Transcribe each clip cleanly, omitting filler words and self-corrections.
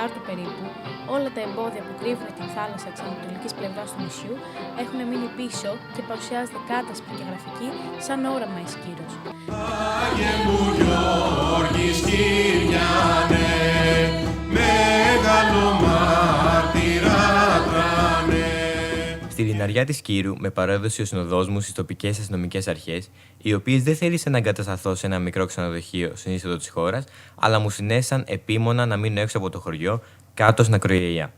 Τετάρτου περίπου, όλα τα εμπόδια που κρύβουν την θάλασσα της ανατολικής πλευράς του νησιού έχουν μείνει πίσω και παρουσιάζεται κάτασπρη και γραφική σαν όραμα η Σκύρος. Άγιε μου Γιώργης Κυριανέ, μεγάλο μάρτυρα τρανέ. Στη Λιναριά της Κύρου με παρέδωσε ο συνοδός μου στις τοπικές αστυνομικές αρχές, οι οποίες δεν θέλησαν να εγκατασταθώ σε ένα μικρό ξενοδοχείο στην είσοδο της χώρας, αλλά μου συνέστησαν επίμονα να μείνω έξω από το χωριό, κάτω στην ακροηλιά.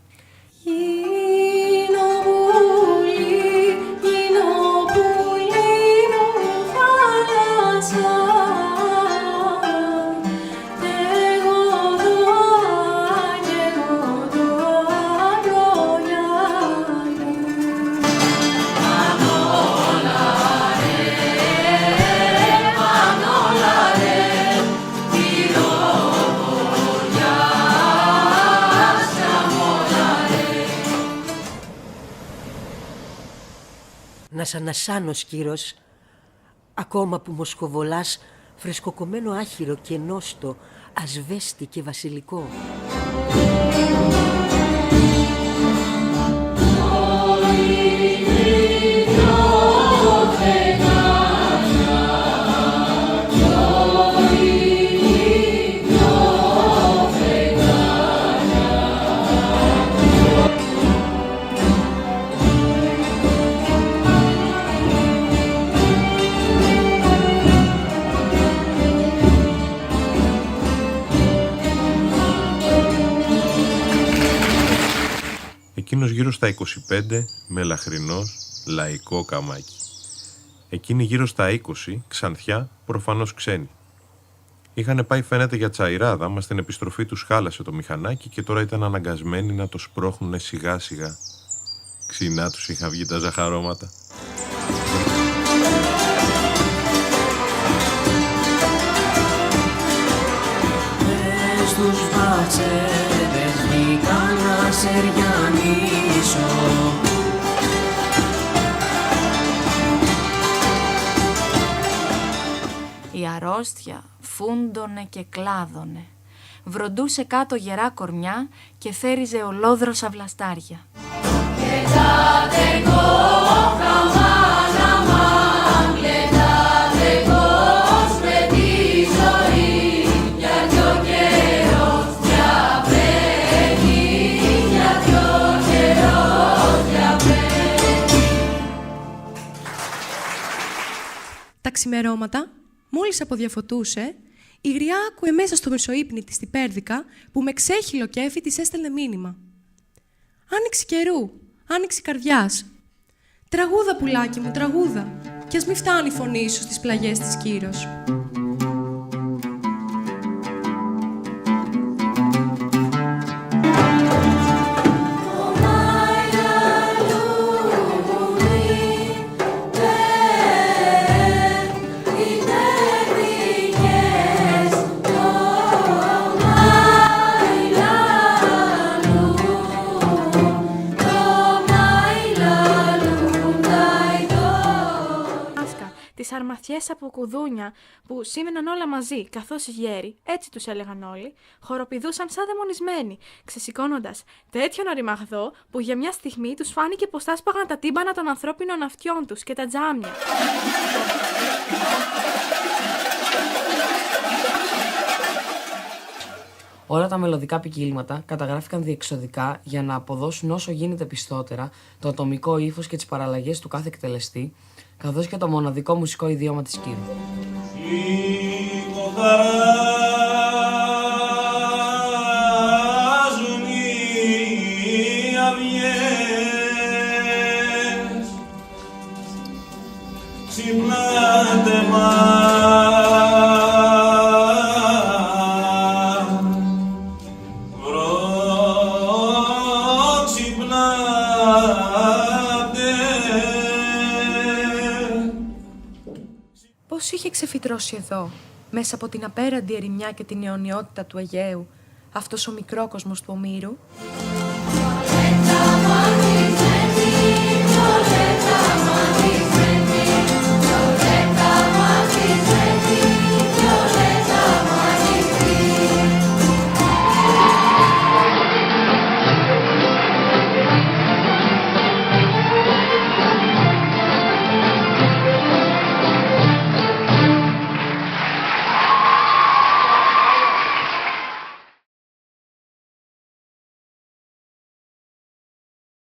Να σ' ανασάνω, Σκύρος, ακόμα που μοσχοβολάς φρεσκοκομμένο άχυρο και νόστο, ασβέστη και βασιλικό. Εκείνος γύρω στα 25, μελαχρινός, λαϊκό καμάκι. Εκείνη γύρω στα 20, ξανθιά, προφανώς ξένη. Είχανε πάει φαίνεται για τσαϊράδα, μα στην επιστροφή τους χάλασε το μηχανάκι και τώρα ήταν αναγκασμένοι να το σπρώχνουνε σιγά σιγά. Ξινά τους είχα βγει τα ζαχαρώματα. Μες τους μπατσέδες βγήκα να σεριανίσω. Η αρρώστια φούντωνε και κλάδωνε. Βροντούσε κάτω γερά κορμιά και θέριζε ολόδροσα βλαστάρια. Τα ξημερώματα, μόλις αποδιαφωτούσε, η γριά άκουε μέσα στο μεσοείπνη της την Πέρδικα που με ξέχυλο κέφι της έστελνε μήνυμα. «Άνοιξη καιρού, άνοιξη καρδιάς. Τραγούδα, πουλάκι μου, τραγούδα, κι ας μη φτάνει η φωνή σου στις πλαγιές της Κύρος». Τις αρμαθιές από κουδούνια που σήμαιναν όλα μαζί, καθώς οι γέροι, έτσι τους έλεγαν όλοι, χοροπηδούσαν σαν δαιμονισμένοι, ξεσηκώνοντας τέτοιον οριμαγδό που για μια στιγμή τους φάνηκε πως θα σπάγαν τα τύμπανα των ανθρώπινων αυτιών τους και τα τζάμια. Όλα τα μελωδικά ποικίλματα καταγράφηκαν διεξοδικά για να αποδώσουν όσο γίνεται πιστότερα το ατομικό ύφος και τις παραλλαγές του κάθε εκτελεστή, καθώς και το μοναδικό μουσικό ιδίωμα της Κύρου. Πώς είχε ξεφυτρώσει εδώ, μέσα από την απέραντη ερημιά και την αιωνιότητα του Αιγαίου, αυτός ο μικρόκοσμος του Ομήρου.